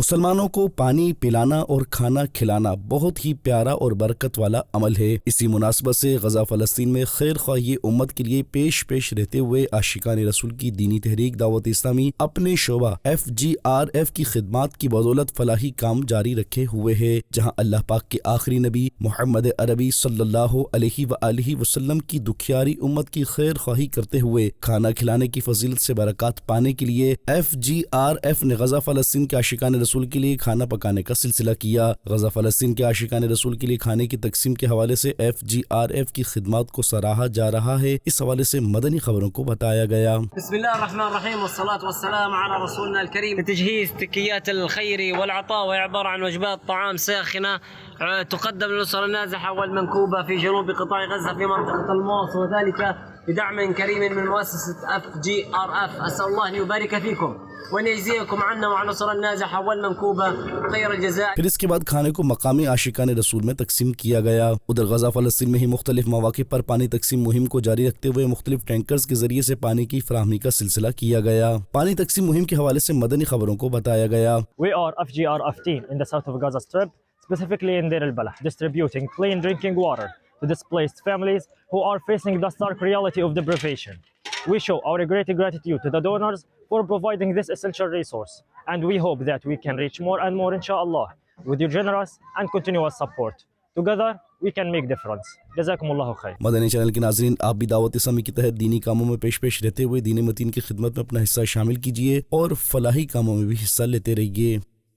मुसलमानों को पानी पिलाना और खाना खिलाना बहुत ही प्यारा और बरकत वाला अमल है। इसी मुनासबत से गजा फ़लस्तीन में खैर ख्वाही उम्मत के लिए पेश रहते हुए आशिकान रसूल की दीनी तहरीक दावत इस्लामी अपने शोबा FGRF की खिदमात की बदौलत फलाही काम जारी रखे हुए है, जहाँ अल्लाह पाक के आखिरी नबी मोहम्मद अरबी सल्लल्लाहु अलैहि वसल्लम की दुखियारी उम्मत की खैर ख्वाही करते हुए खाना खिलाने की फजीलत से बरकत पाने के लिए FGRF ने गजा फ़लस्तीन के आशिकान रसूल के लिए खाना पकाने का सिलसिला किया। गजा फ़लस्तीन के आशिकान रसूल के लिए खाने की तकसीम के हवाले से FGRF की खिदमत को सराहा जा रहा है। इस हवाले से मदनी खबरों को बताया गया। बिस्मिल्लाहिर्रहमानिर्रहीम वस्सलातु वस्सलामु अला रसूलिल्लाहिल करीम। तजहीज़ तकियातिल खैर वल अता व इबार अन वजबात तआम साखिना तुक़द्दम लिल-उसर النازحة والمنكوبة في جنوب قطاع غزة في منطقة الموصل وذلك بدعم كريم من مؤسسة FGRF. أسأل الله أن يبارك فيكم وأن يجزيكم عنا وعن الأسر النازحة والمنكوبة خير الجزاء। फिर इसके बाद खाने को मकामी आशिकान रसूल में तकसीम किया गया। उधर गजा फ़लस्तीन में ही मुख्तलिफ मौक़े पर पानी तकसीम मुहिम को जारी रखते हुए मुख्तलिफ टैंकर्स के जरिए से पानी की फराहमी का सिलसिला किया गया। पानी तकसीम मुहिम के हवाले से मदनी खबरों को बताया गया। We are FGRF team in the south of Gaza Strip, specifically in Deir al-Balah, distributing clean drinking water to displaced families who are facing the stark reality of deprivation. We show our great gratitude to the donors for providing this essential resource, and we hope that we can reach more and more, inshallah, with your generous and continuous support. Together, we can make difference. जज़ाकुमुल्लाहु खैर। Madani channel के नाज़रीन, आप भी दावत इस्लामी के तहत दीनी कामों में पेश रहते हुए दीन मतीन की खिदमत में अपना हिस्सा शामिल कीजिए और फलाही कामों में भी हिस्सा लेते रहिए।